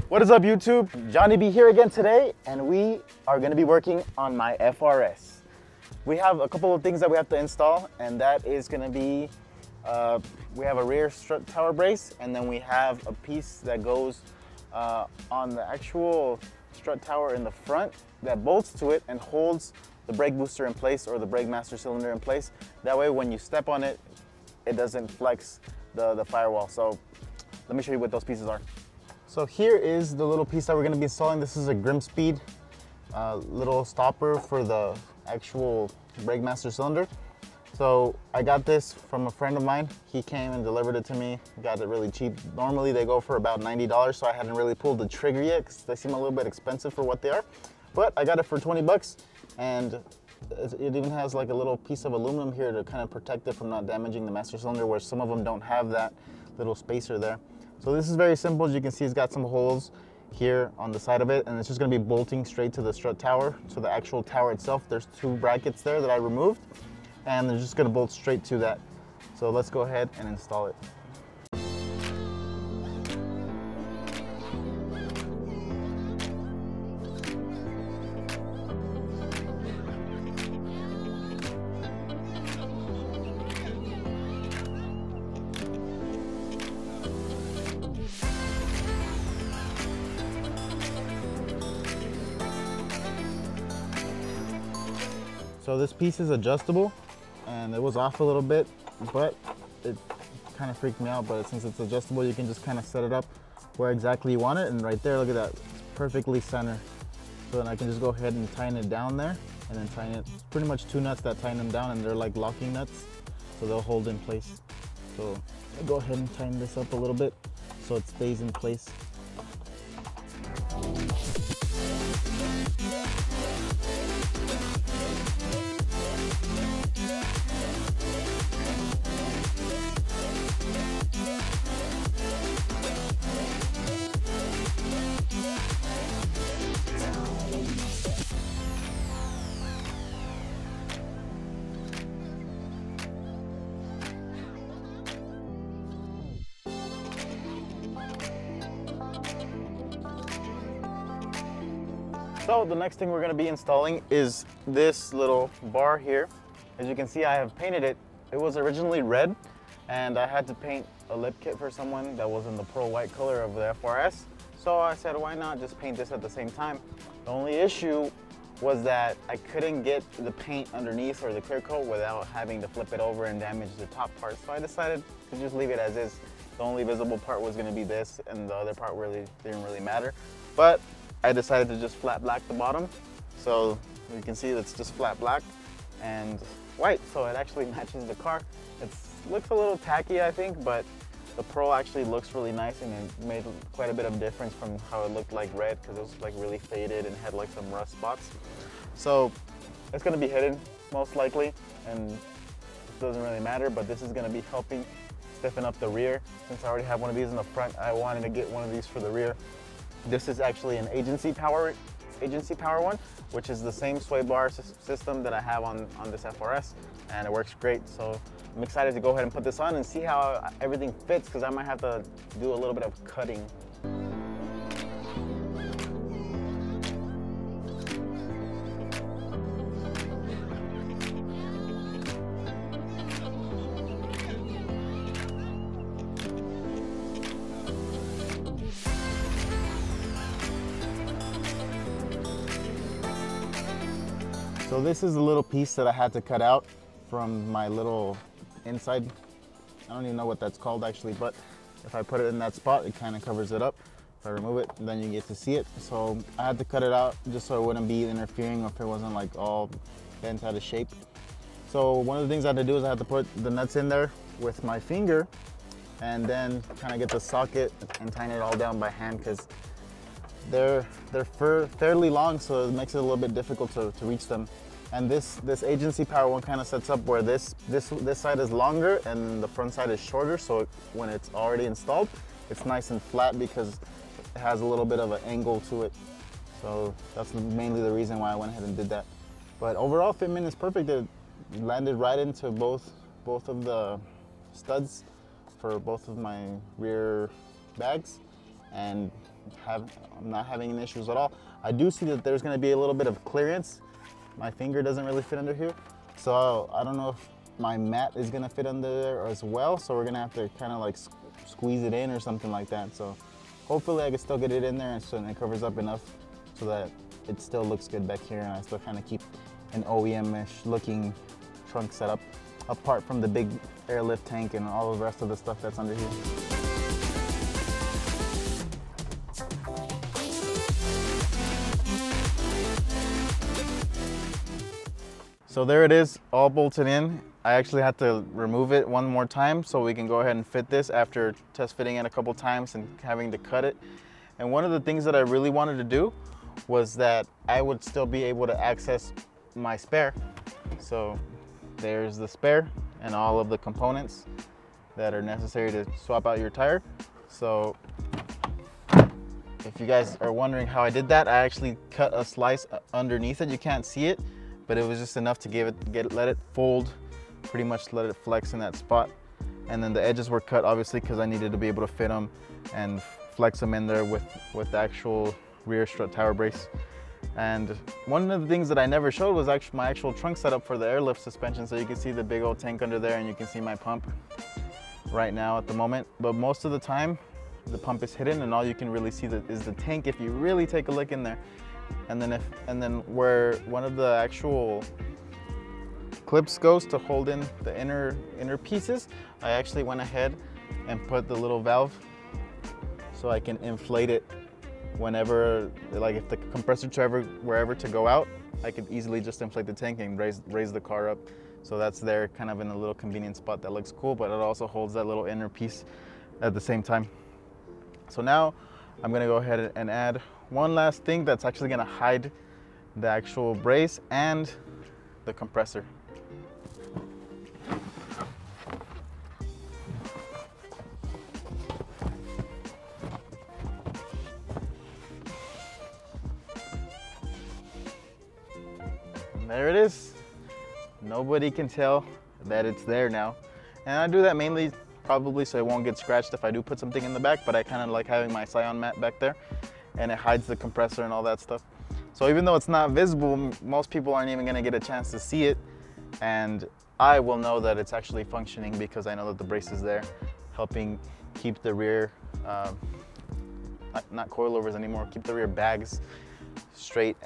What is up, YouTube? Johnny B here again today, and we are going to be working on my FRS. We have a couple of things that we have to install, and that is going to be, we have a rear strut tower brace, and then we have a piece that goes on the actual strut tower in the front that bolts to it and holds the brake booster in place or the brake master cylinder in place. That way when you step on it, it doesn't flex the firewall. So let me show you what those pieces are. So here is the little piece that we're going to be installing. This is a Grimspeed little stopper for the actual brake master cylinder. So I got this from a friend of mine. He came and delivered it to me. Got it really cheap. Normally they go for about $90, so I hadn't really pulled the trigger yet because they seem a little bit expensive for what they are. But I got it for 20 bucks, and it even has like a little piece of aluminum here to kind of protect it from not damaging the master cylinder, where some of them don't have that little spacer there. So this is very simple. As you can see, it's got some holes here on the side of it, and it's just going to be bolting straight to the strut tower. So the actual tower itself, there's two brackets there that I removed, and they're just going to bolt straight to that. So let's go ahead and install it. So this piece is adjustable, and it was off a little bit, but it kind of freaked me out. But since it's adjustable, you can just kind of set it up where exactly you want it. And right there, look at that, it's perfectly center. So then I can just go ahead and tighten it down there, and then tighten it. It's pretty much two nuts that tighten them down, and they're like locking nuts, so they'll hold in place. So I'll go ahead and tighten this up a little bit so it stays in place. So the next thing we're going to be installing is this little bar here. As you can see, I have painted it. It was originally red, and I had to paint a lip kit for someone that was in the pearl white color of the FRS. So I said, why not just paint this at the same time? The only issue was that I couldn't get the paint underneath or the clear coat without having to flip it over and damage the top part. So I decided to just leave it as is. The only visible part was going to be this, and the other part really didn't really matter. But I decided to just flat black the bottom. So you can see it's just flat black and white, so it actually matches the car. It looks a little tacky, I think, but the pearl actually looks really nice, and it made quite a bit of difference from how it looked like red, because it was like really faded and had like some rust spots. So it's going to be hidden most likely, and it doesn't really matter, but this is going to be helping stiffen up the rear. Since I already have one of these in the front, I wanted to get one of these for the rear. This is actually an agency power one, which is the same sway bar system that I have on this FRS, and it works great. So I'm excited to go ahead and put this on and see how everything fits, because I might have to do a little bit of cutting. So this is a little piece that I had to cut out from my little inside. I don't even know what that's called actually, but if I put it in that spot, it kind of covers it up. If I remove it, then you get to see it. So I had to cut it out just so it wouldn't be interfering, or if it wasn't like all bent out of shape. So one of the things I had to do is I had to put the nuts in there with my finger, and then kind of get the socket and tighten it all down by hand, because they're fairly long, so it makes it a little bit difficult to reach them. And this agency power one kind of sets up where this side is longer and the front side is shorter, so when it's already installed, it's nice and flat because it has a little bit of an angle to it. So that's mainly the reason why I went ahead and did that. But overall, fitment is perfect. It landed right into both of the studs for both of my rear bags, and I'm not having any issues at all. I do see that there's going to be a little bit of clearance. My finger doesn't really fit under here, so I don't know if my mat is going to fit under there as well, so we're going to have to kind of like squeeze it in or something like that. So hopefully I can still get it in there, and so it covers up enough so that it still looks good back here, and I still kind of keep an OEM-ish looking trunk setup, apart from the big airlift tank and all the rest of the stuff that's under here. So there it is, all bolted in. I actually had to remove it one more time so we can go ahead and fit this after test fitting it a couple times and having to cut it. And one of the things that I really wanted to do was that I would still be able to access my spare. So there's the spare and all of the components that are necessary to swap out your tire. So if you guys are wondering how I did that, I actually cut a slice underneath it. You can't see it, but it was just enough to let it fold, pretty much let it flex in that spot. And then the edges were cut obviously because I needed to be able to fit them and flex them in there with the actual rear strut tower brace. And one of the things that I never showed was actually my actual trunk setup for the airlift suspension. So you can see the big old tank under there, and you can see my pump right now at the moment. But most of the time, the pump is hidden, and all you can really see is the tank if you really take a look in there. And then where one of the actual clips goes to hold in the inner pieces, I actually went ahead and put the little valve so I can inflate it whenever, like if the compressor were ever to go out, I could easily just inflate the tank and raise the car up. So that's there kind of in a little convenient spot that looks cool, but it also holds that little inner piece at the same time. So now I'm gonna go ahead and add one last thing that's actually gonna hide the actual brace and the compressor. And there it is. Nobody can tell that it's there now. And I do that mainly probably so it won't get scratched if I do put something in the back, but I kind of like having my Scion mat back there, and it hides the compressor and all that stuff. So even though it's not visible, most people aren't even gonna get a chance to see it, and I will know that it's actually functioning because I know that the brace is there, helping keep the rear, not coilovers anymore, keep the rear bags straight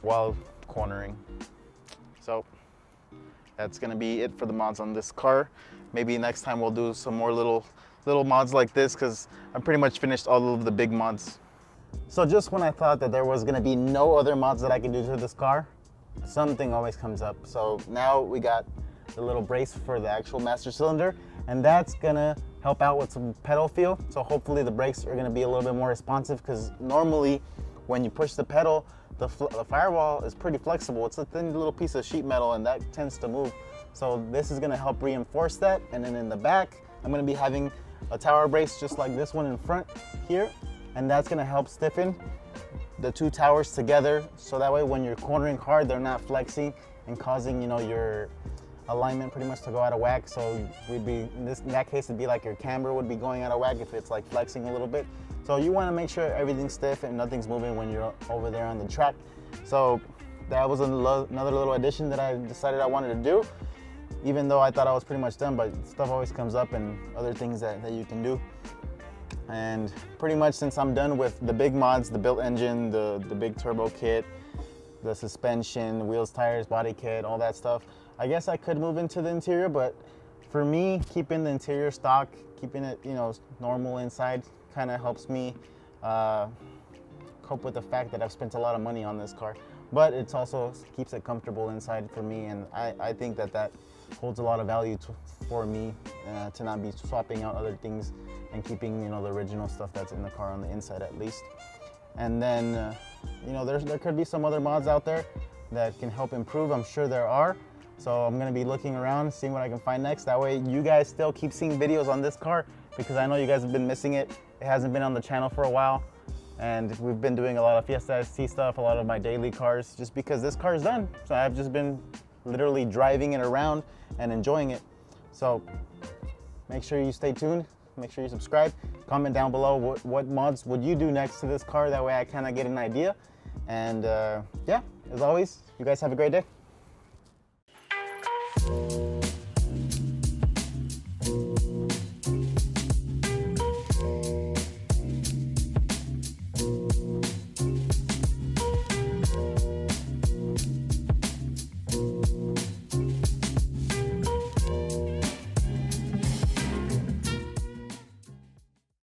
while cornering. So that's gonna be it for the mods on this car. Maybe next time we'll do some more little mods like this, because I'm pretty much finished all of the big mods. So just when I thought that there was gonna be no other mods that I can do to this car, something always comes up. So now we got the little brace for the actual master cylinder, and that's gonna help out with some pedal feel. So hopefully the brakes are gonna be a little bit more responsive, because normally when you push the pedal, the firewall is pretty flexible. It's a thin little piece of sheet metal, and that tends to move. So this is gonna help reinforce that. And then in the back, I'm gonna be having a tower brace just like this one in front here. And that's gonna help stiffen the two towers together. So that way when you're cornering hard, they're not flexing and causing, you know, your alignment pretty much to go out of whack. So we'd be, in that case, it'd be like your camber would be going out of whack if it's like flexing a little bit. So you wanna make sure everything's stiff and nothing's moving when you're over there on the track. So that was another little addition that I decided I wanted to do, even though I thought I was pretty much done, but stuff always comes up and other things that you can do. And pretty much since I'm done with the big mods, the built engine, the big turbo kit, the suspension, wheels, tires, body kit, all that stuff, I guess I could move into the interior, but for me, keeping the interior stock, keeping it, you know, normal inside kind of helps me cope with the fact that I've spent a lot of money on this car. But it also keeps it comfortable inside for me, and I think that holds a lot of value for me to not be swapping out other things and keeping, you know, the original stuff that's in the car on the inside at least. And then, you know, there could be some other mods out there that can help improve. I'm sure there are. So I'm gonna be looking around, seeing what I can find next. That way you guys still keep seeing videos on this car, because I know you guys have been missing it. It hasn't been on the channel for a while. And we've been doing a lot of Fiesta ST stuff, a lot of my daily cars, just because this car is done. So I've just been literally driving it around and enjoying it. So Make sure you stay tuned. Make sure you subscribe. Comment down below what mods would you do next to this car. That way I kind of get an idea. And yeah, as always, you guys have a great day.